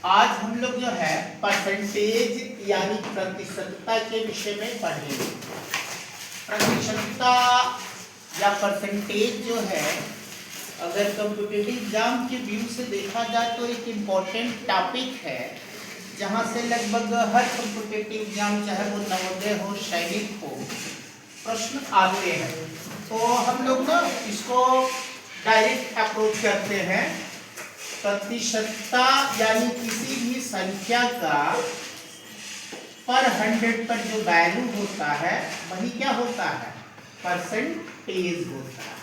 आज हम लोग जो है परसेंटेज यानी प्रतिशतता के विषय में पढ़ेंगे। प्रतिशतता या परसेंटेज जो है अगर कॉम्पिटिटिव एग्जाम के व्यू से देखा जाए तो एक इम्पॉर्टेंट टॉपिक है, जहाँ से लगभग हर कॉम्पिटिटिव एग्जाम चाहे वो नवोदय हो सैनिक हो प्रश्न आते हैं। तो हम लोग ना इसको डायरेक्ट अप्रोच करते हैं। प्रतिशतता यानी किसी भी संख्या का पर 100 पर जो वैल्यू होता है वही क्या होता है, परसेंटेज होता है।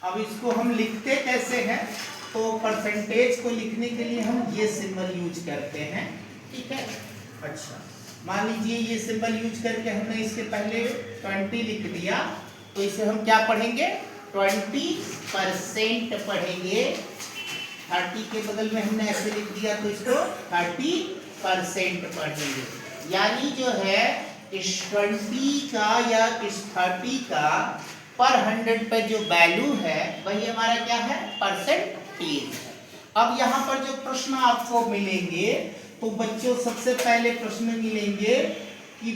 अब इसको हम लिखते कैसे हैं, तो परसेंटेज को लिखने के लिए हम ये सिंबल यूज करते हैं, ठीक है। अच्छा, मान लीजिए ये सिंबल यूज करके हमने इसके पहले 20 लिख दिया, तो इसे हम क्या पढ़ेंगे, 20% पढ़ेंगे। 30 के बगल में हमने ऐसे लिख दिया तो इसको 30% पढ़ेंगे। यानी जो है इस 20 का या इस 30 का पर 100 पर जो वैल्यू है वही हमारा क्या है, परसेंटेज है। अब यहाँ पर जो प्रश्न आपको मिलेंगे तो बच्चों सबसे पहले प्रश्न मिलेंगे कि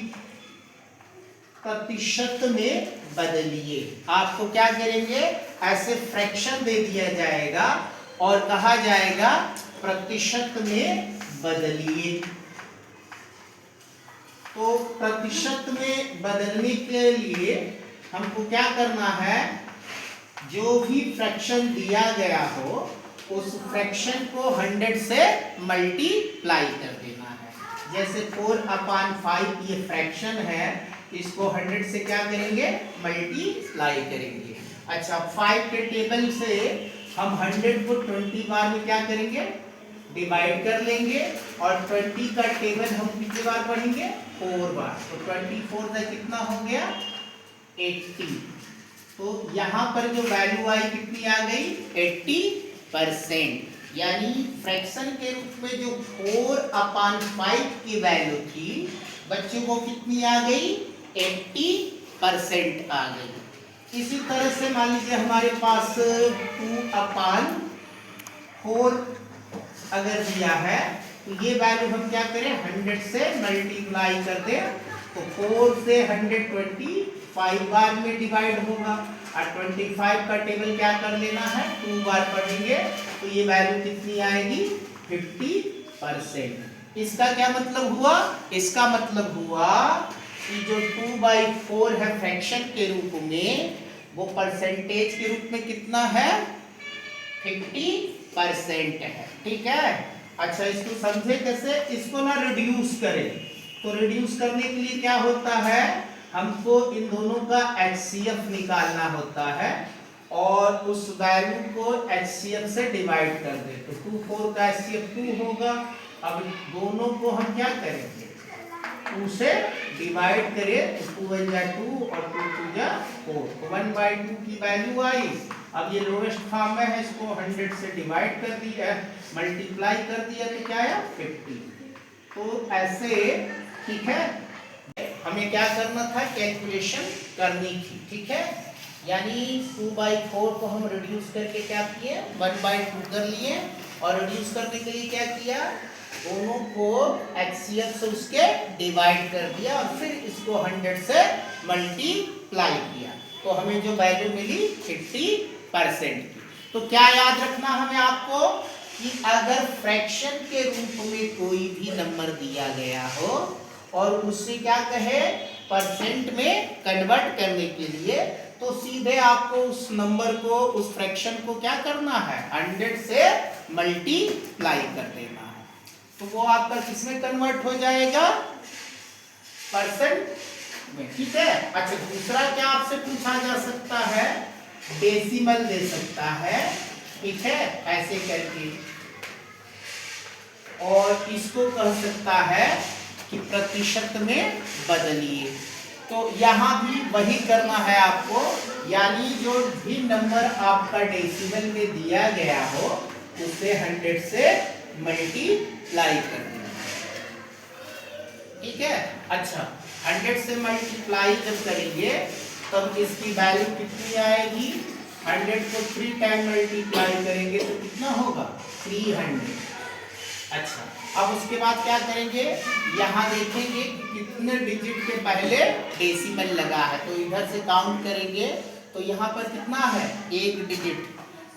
प्रतिशत में बदलिए। आपको क्या करेंगे, ऐसे फ्रैक्शन दे दिया जाएगा और कहा जाएगा प्रतिशत में बदलिए। तो प्रतिशत में बदलने के लिए हमको क्या करना है, जो भी फ्रैक्शन दिया गया हो उस फ्रैक्शन को 100 से मल्टीप्लाई कर देना है। जैसे 4/5 ये फ्रैक्शन है, इसको 100 से क्या करेंगे, मल्टीप्लाई करेंगे। अच्छा, 5 के टेबल से हम 100 को 20 बार में क्या करेंगे, डिवाइड कर लेंगे और 20 का टेबल हम कितने बार पढ़ेंगे, 4 बार। तो 24 का कितना हो गया, 80। तो यहाँ पर जो वैल्यू आई कितनी आ गई, 80%। यानी फ्रैक्शन के रूप में जो 4/5 की वैल्यू थी बच्चों को कितनी आ गई, 80% आ गई। इसी तरह से मान लीजिए हमारे पास 2/4 अगर दिया है तो ये वैल्यू हम क्या करें, 100 से मल्टीप्लाई कर दें तो 4 से 125 बार में डिवाइड होगा और 25 का टेबल क्या कर लेना है, 2 बार पढ़ेंगे तो ये वैल्यू कितनी आएगी, 50%। इसका क्या मतलब हुआ, इसका मतलब हुआ कि जो 2/4 है फ्रैक्शन के रूप में वो परसेंटेज के रूप में कितना है, 50% है, ठीक है। अच्छा, इसको समझे कैसे, इसको ना रिड्यूस करें। तो रिड्यूस करने के लिए क्या होता है, हमको इन दोनों का HCF निकालना होता है और उस वैल्यू को HCF से डिवाइड कर दे तो 24 का HCF 2 होगा। अब दोनों को हम क्या करेंगे, 2 से डिवाइड करें तो 2 1 जा 2 और 2 2 जा 4, तो 1/2 की वैल्यू आई। अब ये लोवेस्ट फॉर्म में है, इसको 100 से डिवाइड कर दिया, मल्टीप्लाई कर दिया तो क्या आया, 50। तो ऐसे, ठीक है, हमें क्या करना था, कैलकुलेशन करनी थी, ठीक है। यानी 2/4 को हम रिड्यूस करके क्या किए, 1/2 कर लिए और रिड्यूस करने के लिए क्या किया, दोनों को HCF से उसके डिवाइड कर दिया और फिर इसको 100 से मल्टीप्लाई किया तो हमें जो वैल्यू मिली 50% की। तो क्या याद रखना हमें आपको कि अगर फ्रैक्शन के रूप में कोई भी नंबर दिया गया हो और उससे क्या कहे परसेंट में कन्वर्ट करने के लिए, तो सीधे आपको उस नंबर को, उस फ्रैक्शन को क्या करना है, 100 से मल्टीप्लाई कर देना है। तो वो आपका किसमें कन्वर्ट हो जाएगा, परसेंट में, ठीक है। अच्छा, दूसरा क्या आपसे पूछा जा सकता है, डेसिमल दे सकता है, ठीक है, ऐसे करके, और इसको कह सकता है कि प्रतिशत में बदलिए। तो यहाँ भी वही करना है आपको, यानी जो भी नंबर आपका डेसिमल में दिया गया हो उसे 100 से मल्टीप्लाई कर देना, ठीक है। अच्छा, 100 से मल्टीप्लाई जब करेंगे तब इसकी वैल्यू कितनी आएगी, 100 को 3 टाइम मल्टीप्लाई करेंगे तो कितना होगा, 300। अच्छा, अब उसके बाद क्या करेंगे, यहाँ देखेंगे कि कितने डिजिट के पहले डेसिमल लगा है, तो इधर से काउंट करेंगे तो यहाँ पर कितना है, एक डिजिट,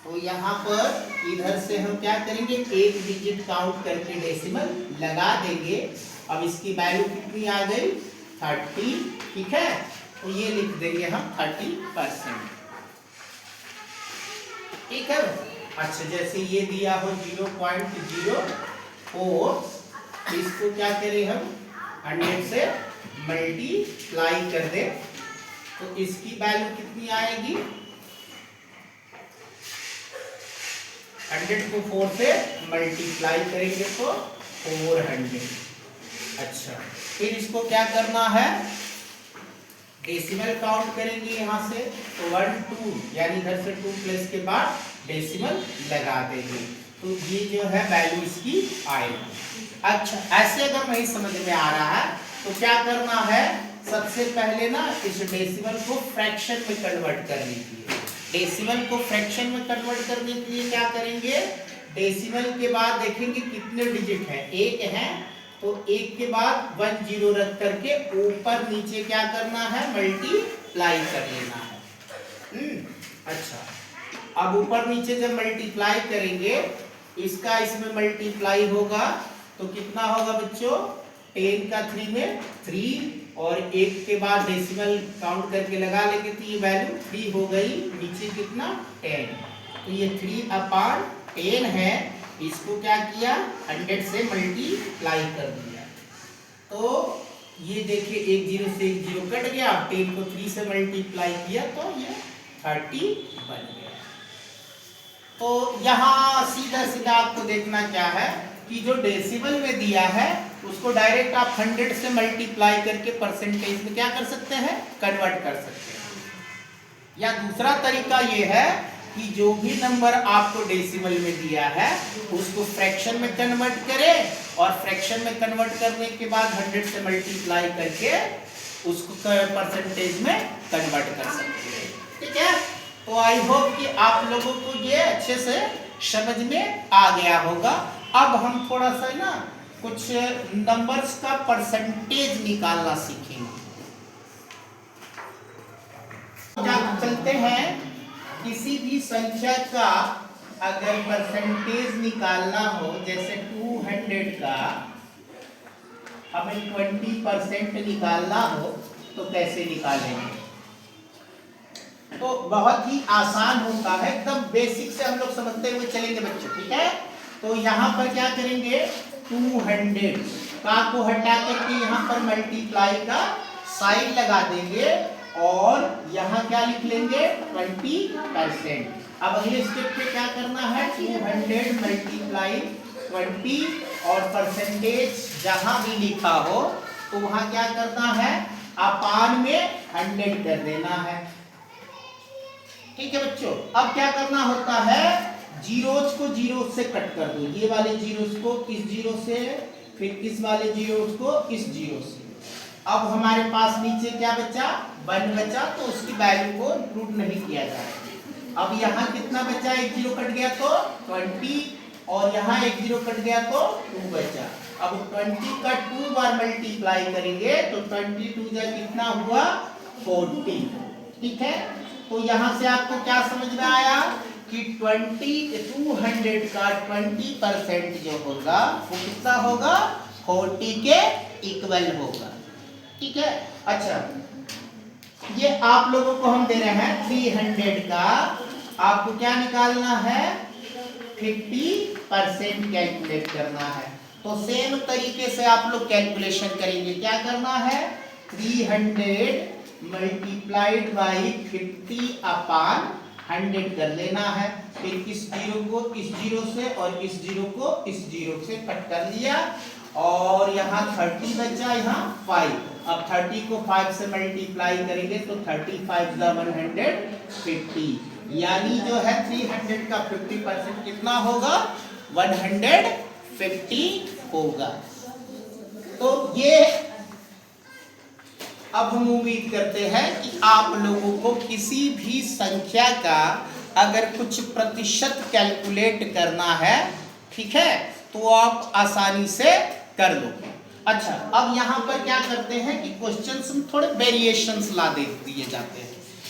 तो यहाँ पर इधर से हम क्या करेंगे, एक डिजिट काउंट करके डेसिमल लगा देंगे। अब इसकी वैल्यू कितनी आ गई, 30, ठीक है, तो ये लिख देंगे हम 30%, ठीक है। अच्छा, जैसे ये दिया हो 0.04, इसको क्या करें हम 100 से मल्टीप्लाई कर दे, तो इसकी वैल्यू कितनी आएगी, 100 को 4 से मल्टीप्लाई करेंगे तो 400। अच्छा, फिर इसको क्या करना है, डेसिमल काउंट करेंगे यहाँ से, तो 1 2 यानी इधर से 2 प्लस के बाद डेसिमल लगा देंगे, तो ये जो है वैल्यू इसकी आएगी। अच्छा, ऐसे अगर नहीं समझ में आ रहा है तो क्या करना है, सबसे पहले ना इस डेसिमल को फ्रैक्शन में कन्वर्ट कर लीजिए। डेसिमल को फ्रैक्शन में कन्वर्ट करने के लिए क्या करेंगे, डेसिमल के बाद देखेंगे कितने डिजिट हैं, एक है, तो एक के बाद 1 0 रख करके ऊपर नीचे क्या करना है, मल्टीप्लाई कर लेना है। अच्छा, अब ऊपर नीचे जब मल्टीप्लाई करेंगे, इसका इसमें मल्टीप्लाई होगा तो कितना होगा बच्चों, 10 का 3 में 3, और एक के बाद डेसिमल काउंट करके लगा लेंगे तो ये वैल्यू 3 हो गई, नीचे कितना 10, तो ये 3/10 है, इसको क्या किया 100 से मल्टीप्लाई कर दिया, तो ये देखिए एक 0 से एक 0 कट गया, 10 को 3 से मल्टीप्लाई किया तो ये 30 बन गया। तो यहाँ सीधा सीधा आपको देखना क्या है कि जो डेसिमल में दिया है उसको डायरेक्ट आप 100 से मल्टीप्लाई करके परसेंटेज में क्या कर सकते हैं, कन्वर्ट कर सकते हैं। या दूसरा तरीका ये है कि जो भी नंबर आपको डेसिमल में दिया है उसको फ्रैक्शन में कन्वर्ट करें, और फ्रैक्शन में कन्वर्ट करने के बाद 100 से मल्टीप्लाई करके उसको परसेंटेज में कन्वर्ट कर सकते हैं, ठीक है। तो आई होप कि आप लोगों को ये अच्छे से समझ में आ गया होगा। अब हम थोड़ा सा ना कुछ नंबर्स का परसेंटेज निकालना सीखेंगे। चलते हैं, किसी भी संख्या का अगर परसेंटेज निकालना हो, जैसे 200 का हमें 20% निकालना हो तो कैसे निकालेंगे, तो बहुत ही आसान होता है, एकदम बेसिक से हम लोग समझते हुए चलेंगे बच्चों, ठीक है। तो यहाँ पर क्या करेंगे, 200 का को हटा करके यहाँ पर मल्टीप्लाई का साइन लगा देंगे, और यहाँ क्या लिख लेंगे 20%। अब अगले स्टेप पे क्या करना है, 200 मल्टीप्लाई 20, और परसेंटेज जहां भी लिखा हो तो वहां क्या करना है, अपान में 100 कर देना है, ठीक है बच्चों। अब क्या करना होता है, जीरोस को जीरो से कट कर दो, ये वाले जीरोस को इस जीरो से, फिर इस वाले जीरोस को इस जीरो से। अब हमारे पास नीचे क्या बचा, 1 बचा, तो उसकी वैल्यू को इंक्लूड नहीं किया जाएगा। अब यहाँ कितना बचा, एक जीरो कट गया तो 20, और यहाँ एक जीरो कट गया तो 2 बचा। अब 20 का 2 बार मल्टीप्लाई करेंगे तो 22 जा कितना हुआ 40, ठीक है। तो यहाँ से आपको क्या समझ में आया कि 200 का 20% जो होगा वो कितना होगा, 40 के इक्वल होगा, ठीक है। अच्छा, ये आप लोगों को हम दे रहे हैं 300 का, आपको क्या निकालना है, 50% कैलकुलेट करना है। तो सेम तरीके से आप लोग कैलकुलेशन करेंगे, क्या करना है, 300 मल्टीप्लाइड बाई 50/100 कर लेना है, फिर इस जीरो को इस जीरो से और इस जीरो को इस जीरो से कट कर लिया, और यहाँ 30 बचा, यहाँ 5। अब 30 को 5 से मल्टीप्लाई करेंगे तो 35 × 150, यानी जो है 300 का 50% कितना होगा, 150 होगा। तो ये अब हम उम्मीद करते हैं कि आप लोगों को किसी भी संख्या का अगर कुछ प्रतिशत कैलकुलेट करना है ठीक है, तो आप आसानी से कर लो। अच्छा, अब यहाँ पर क्या करते हैं कि क्वेश्चंस में थोड़े वेरिएशंस ला दे दिए जाते हैं।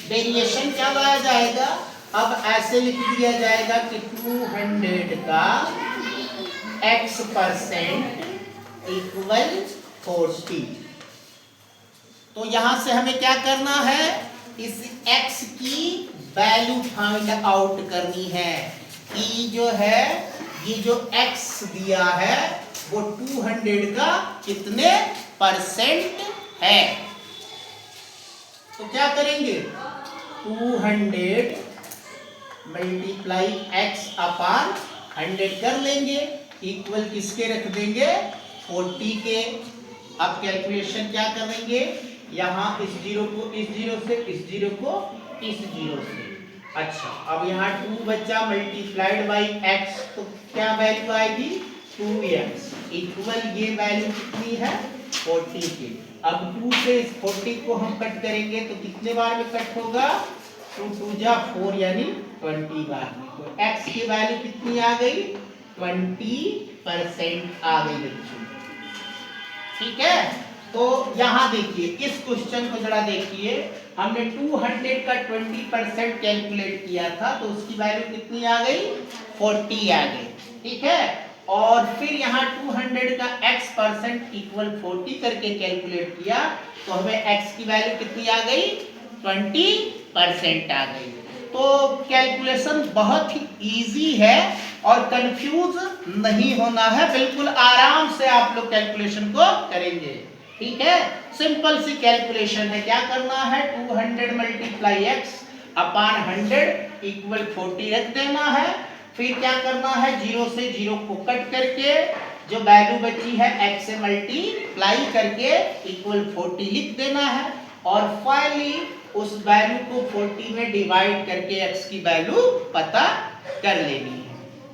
वेरिएशन क्या लाया जाएगा, अब ऐसे लिख दिया जाएगा कि 200 का x% इक्वल 40। तो यहां से हमें क्या करना है, इस x की वैल्यू फाइंड आउट करनी है। कि जो है ये जो x दिया है वो 200 का कितने परसेंट है। तो क्या करेंगे, 200 मल्टीप्लाई x अपान 100 कर लेंगे, इक्वल किसके रख देंगे, 40 के। अब कैलकुलेशन क्या करेंगे, यहाँ इस जीरो को इस जीरो से, इस जीरो को इस जीरो से। अच्छा, अब यहाँ 2 बच्चा मल्टीप्लाइड बाई x, तो क्या वैल्यू आएगी 2x इक्वल ये वैल्यू कितनी है 40 की। अब 2 से इस 40 को हम कट करेंगे तो कितने बार में कट होगा, 2 2 जा 4 यानी 20 बार में। तो x की वैल्यू कितनी आ गई, 20% आ गई बच्चों। ठीक है, तो यहां देखिए इस क्वेश्चन को जरा देखिए, हमने 200 का 20% कैलकुलेट किया था तो उसकी वैल्यू कितनी आ गई, 40 आ गई। ठीक है, और फिर यहाँ 200 का x% इक्वल 40 करके कैलकुलेट किया तो हमें x की वैल्यू कितनी आ गई, 20% आ गई। तो कैलकुलेशन बहुत ही इजी है और कंफ्यूज नहीं होना है, बिल्कुल आराम से आप लोग कैलकुलेशन को करेंगे। ठीक है, सिंपल सी कैलकुलेशन है, क्या करना है, 200 मल्टीप्लाई x अपान 100 इक्वल 40 रख देना है। फिर क्या करना है, जीरो से जीरो को कट करके जो वैल्यू बची है x से मल्टीप्लाई करके इक्वल 40 लिख देना है, और फाइनली उस वैल्यू को 40 में डिवाइड करके x की वैल्यू पता कर लेनी है।